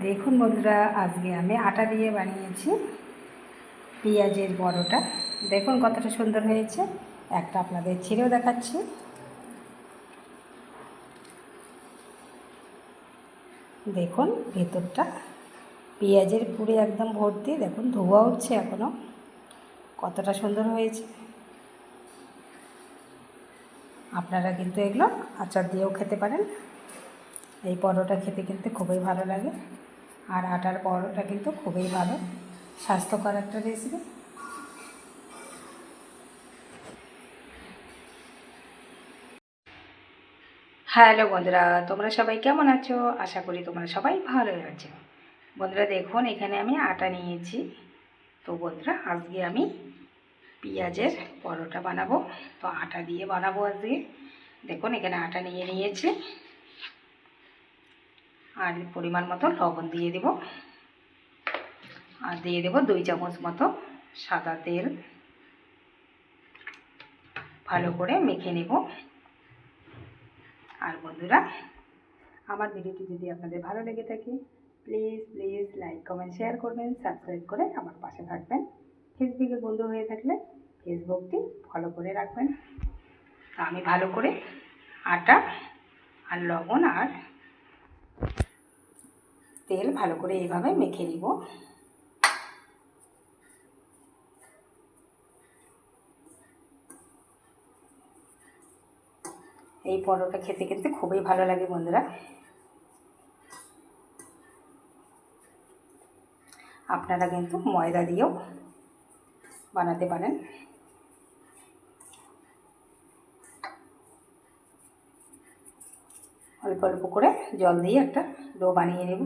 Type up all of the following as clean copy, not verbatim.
দেখুন বন্ধুরা, আজকে আমি আটা দিয়ে বানিয়েছি পেঁয়াজের বড়টা। দেখুন কতটা সুন্দর হয়েছে। একটা আপনাদের ছিঁড়েও দেখাচ্ছি। দেখুন ভেতরটা পেঁয়াজের পুরে একদম ভর্তি। দেখুন ধোয়া উঠছে এখনও, কতটা সুন্দর হয়েছে। আপনারা কিন্তু এগুলো আচার দিয়েও খেতে পারেন। এই পরোটা খেতে কিন্তু খুবই ভালো লাগে। আর আটার পরোটা কিন্তু খুবই ভালো, স্বাস্থ্যকর একটা রেসিপি। হ্যালো বন্ধুরা, তোমরা সবাই কেমন আছো? আশা করি তোমরা সবাই ভালোই আছো। বন্ধুরা দেখুন, এখানে আমি আটা নিয়েছি। তো বন্ধুরা, আজকে আমি পেঁয়াজের পরোটা বানাবো। তো আটা দিয়ে বানাবো আজকে। দেখুন এখানে আটা নিয়েছি। আর পরিমাণ মতো লবণ দিয়ে দেব। আর দিয়ে দেব 2 চামচ মতো সাদা তেল। ভালো করে মেখে নেব। আর বন্ধুরা, আমার ভিডিওটি যদি আপনাদের ভালো লেগে থাকে, প্লিজ লাইক কমেন্ট শেয়ার করবেন, সাবস্ক্রাইব করে আমার পাশে থাকবেন। ফেসবুকে বন্ধু হয়ে থাকলে ফেসবুকটি ফলো করে রাখবেন। তা আমি ভালো করে আটা আর লবণ আর তেল ভালো করে এইভাবে মেখে নিব। এই পরোটা খেতে খেতে খুবই ভালো লাগে বন্ধুরা। আপনারা কিন্তু ময়দা দিয়েও বানাতে পারেন। অল্প অল্প করে জল দিয়ে একটা ডো বানিয়ে নেব।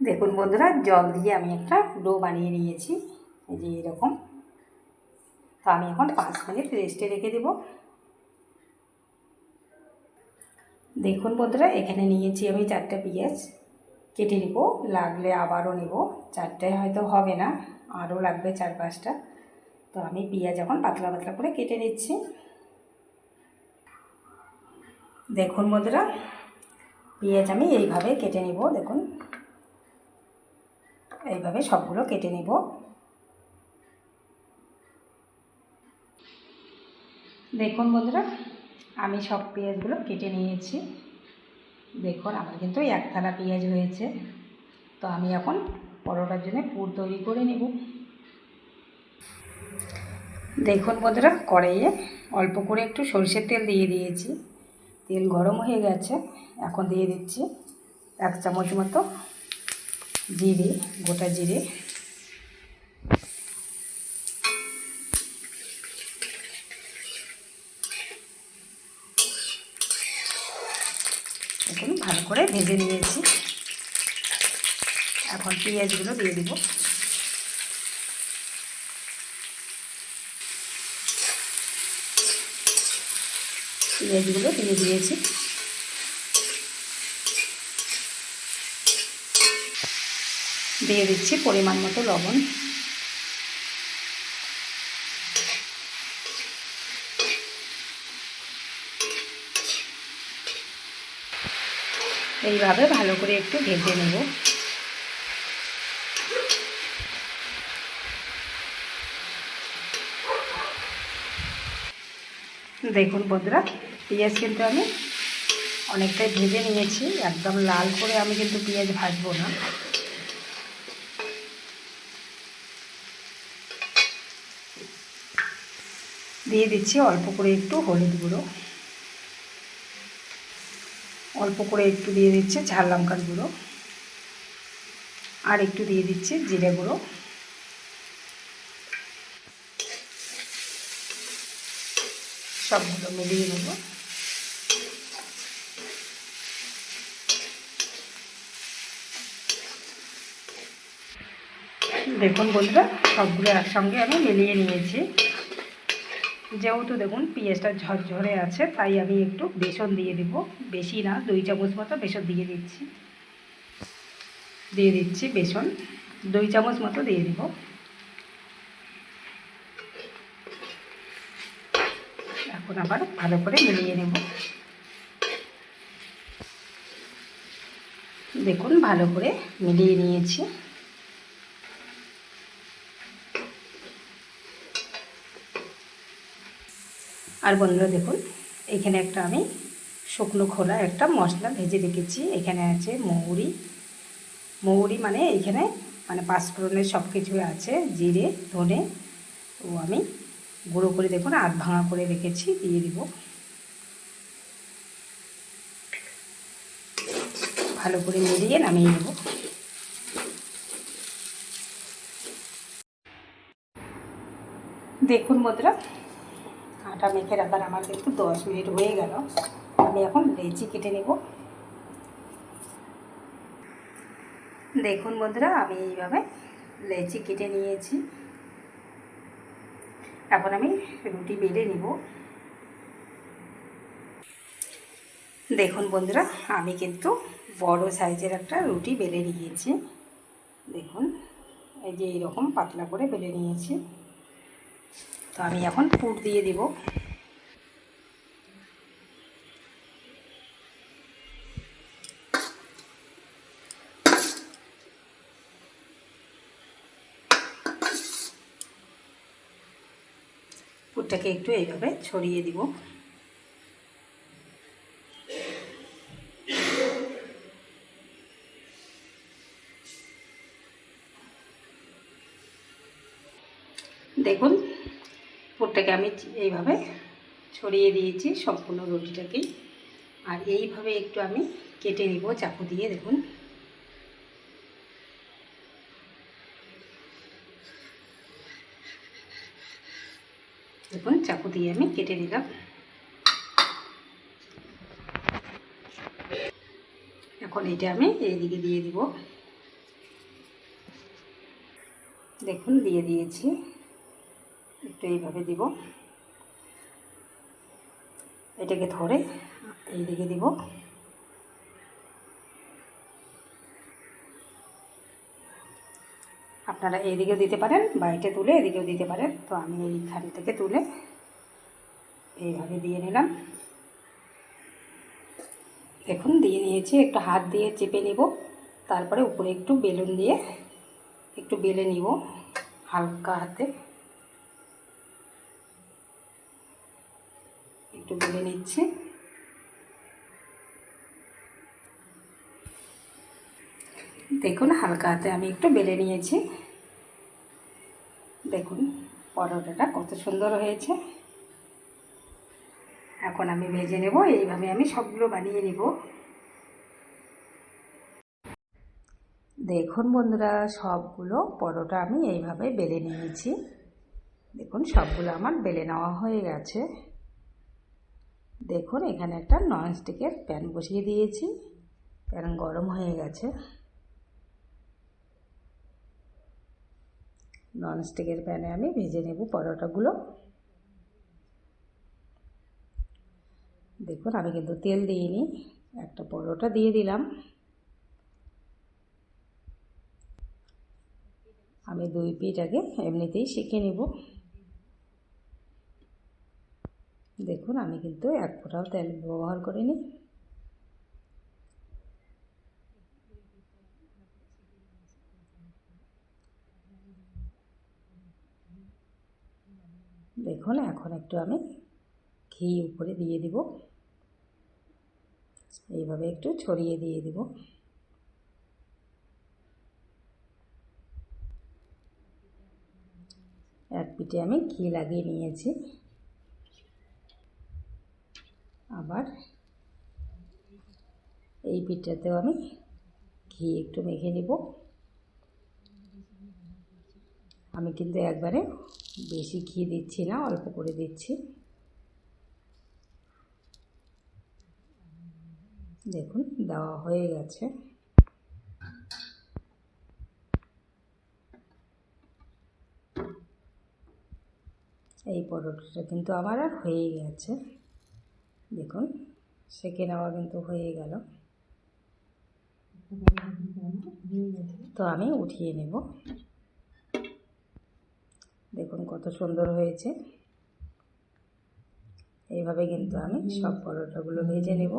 দেখুন বন্ধুরা, জল দিয়ে আমি একটা ডো বানিয়ে নিয়েছি, এই যে এরকম। তো আমি এখন 5 মিনিট রেস্টে রেখে দেব। দেখুন বন্ধুরা, এখানে নিয়েছি আমি 4টা পেঁয়াজ। কেটে নেব, লাগলে আবারও নেব। 4টায় হয়তো হবে না, আরও লাগবে 4-5টা। তো আমি পেঁয়াজ এখন পাতলা পাতলা করে কেটে নিচ্ছি। দেখুন বন্ধুরা, পেঁয়াজ আমি এইভাবে কেটে নেব। দেখুন এইভাবে সবগুলো কেটে নেব। দেখুন বন্ধুরা, আমি সব পেঁয়াজগুলো কেটে নিয়েছি। দেখুন আমার কিন্তু 1 থালা পেঁয়াজ হয়েছে। তো আমি এখন পরোটার জন্য পুর তৈরি করে নেব। দেখুন বন্ধুরা, কড়াইয়ে অল্প করে একটু সরষের তেল দিয়ে দিয়েছি। তেল গরম হয়ে গেছে। এখন দিয়ে দিচ্ছি 1 চামচ মতো জিরে, গোটা জিরে। দেখুন ভালো করে ভেজে নিয়েছি। এখন পেঁয়াজগুলো দিয়ে দিব। পেঁয়াজগুলো দিয়ে দিয়েছি। দিয়ে দিচ্ছি পরিমাণ মতো লবণ। এইভাবে ভালো করে একটু ভেজে নেব। দেখুন বন্ধুরা, পেঁয়াজ কিন্তু আমি অনেকটাই ভেজে নিয়েছি। একদম লাল করে আমি কিন্তু পেঁয়াজ ভাজবো না। দিয়ে দিচ্ছি অল্প করে একটু হলুদ গুঁড়ো, অল্প করে একটু দিয়ে দিচ্ছি ঝাল লঙ্কার গুঁড়ো, আর একটু দিয়ে দিচ্ছি জিরে গুঁড়ো। সবগুলো মিলিয়ে নেব। দেখুন বন্ধুরা, সবগুলো একসঙ্গে আমি মিলিয়ে নিয়েছি। যেহেতু দেখুন পেঁয়াজটা ঝরঝরে আছে, তাই আমি একটু বেসন দিয়ে দিব। বেশি না, 2 চামচ মতো বেসন দিয়ে দিচ্ছি। দিয়ে দিচ্ছি বেসন 2 চামচ মতো দিয়ে দিব। এখন আবার ভালো করে মিলিয়ে নেব। দেখুন ভালো করে মিলিয়ে নিয়েছি। আর বন্ধুরা দেখুন, এখানে একটা আমি শুকনো খোলা একটা মশলা ভেজে রেখেছি। এখানে আছে মৌরি মানে এখানে মানে পাঁচফোড়নের সব কিছুই আছে, জিরে ধনে, তো আমি গুঁড়ো করে দেখুন আধ ভাঙা করে রেখেছি, দিয়ে দিব। ভালো করে মিলিয়ে নামিয়ে নেব। দেখুন বন্ধুরা, আটা মেখে রাখার আমার কিন্তু 10 মিনিট হয়ে গেল। আমি এখন লেচি কেটে নেব। দেখুন বন্ধুরা, আমি এইভাবে লেচি কেটে নিয়েছি। এখন আমি রুটি বেলে নেব। দেখুন বন্ধুরা, আমি কিন্তু বড় সাইজের একটা রুটি বেলে নিয়েছি। দেখুন এই যে এইরকম পাতলা করে বেলে নিয়েছি। তো আমি এখন পুর দিয়ে দেব। পুরটাকে একটু এইভাবে ছড়িয়ে দিব। দেখুন পুরটাকে আমি এইভাবে ছড়িয়ে দিয়েছি সম্পূর্ণ রুটিটাকেই। আর এইভাবে একটু আমি কেটে নিব চাকু দিয়ে। দেখুন দেখুন চাকু দিয়ে আমি কেটে নিলাম। এখন এটা আমি এইদিকে দিয়ে দিব। দেখুন দিয়ে দিয়েছি, একটু এইভাবে দিব। এটাকে ধরে এইদিকে দিব। আপনারা এইদিকেও দিতে পারেন বা এটা তুলে এদিকেও দিতে পারেন। তো আমি এইখান থেকে তুলে এইভাবে দিয়ে নিলাম। দেখুন দিয়ে নিয়েছি, একটু হাত দিয়ে চেপে নিব। তারপরে উপরে একটু বেলুন দিয়ে একটু বেলে নিব হালকা হাতে। একটু বেলে নিচ্ছি। দেখুন হালকা হাতে আমি একটু বেলে নিয়েছি। দেখুন পরোটাটা কত সুন্দর হয়েছে। এখন আমি ভেজে নেব। এইভাবে আমি সবগুলো বানিয়ে নেব। দেখুন বন্ধুরা, সবগুলো পরোটা আমি এইভাবে বেলে নিয়েছি। দেখুন সবগুলো আমার বেলে নেওয়া হয়ে গেছে। দেখুন এখানে একটা ননস্টিকের প্যান বসিয়ে দিয়েছি। প্যান গরম হয়ে গেছে। ননস্টিকের প্যানে আমি ভেজে নেব পরোটাগুলো। দেখুন আমি কিন্তু তেল দিইনি, একটা পরোটা দিয়ে দিলাম। আমি 2 পিঠ আগে এমনিতেই সেঁকে নেব। দেখুন আমি কিন্তু এক ফোঁটাও তেল ব্যবহার করিনি। দেখুন এখন একটু আমি ঘি উপরে দিয়ে দিব। এইভাবে একটু ছড়িয়ে দিয়ে দিব। এক পিঠে আমি ঘি লাগিয়ে নিয়েছি। আবার এই পিঠটাতেও আমি ঘি একটু মেখে নেব। আমি কিন্তু একবারে বেশি ঘি দিচ্ছি না, অল্প করে দিচ্ছি। দেখুন দেওয়া হয়ে গেছে। এই পরোটাটা কিন্তু আমার আর হয়ে গেছে। দেখুন সেঁকে নেওয়া কিন্তু হয়ে গেল। তো আমি উঠিয়ে নেব। দেখুন কত সুন্দর হয়েছে। এইভাবে কিন্তু আমি সব পরোটাগুলো ভেজে নেব।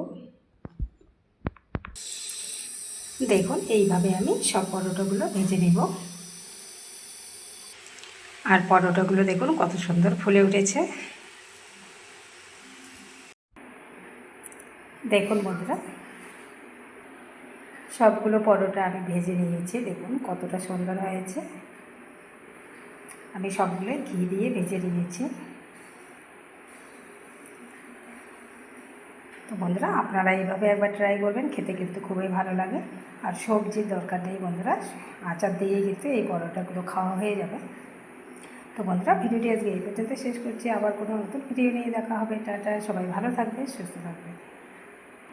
দেখুন এইভাবে আমি সব পরোটাগুলো ভেজে নেব। আর পরোটাগুলো দেখুন কত সুন্দর ফুলে উঠেছে। দেখুন বন্ধুরা, সবগুলো পরোটা আমি ভেজে নিয়েছি। দেখুন কতটা সুন্দর হয়েছে। আমি সবগুলো ঘি দিয়ে ভেজে নিয়েছি। তো বন্ধুরা, আপনারা এইভাবে একবার ট্রাই করবেন, খেতে কিন্তু খুবই ভালো লাগে। আর সবজির দরকার নেই বন্ধুরা, আচার দিয়েই কিন্তু এই পরোটাগুলো খাওয়া হয়ে যাবে। তো বন্ধুরা, ভিডিওটি আজকে এই পর্যন্ত শেষ করছি। আবার কোনো নতুন ভিডিও নিয়ে দেখা হবে। টাটা, সবাই ভালো থাকবে, সুস্থ থাকবে।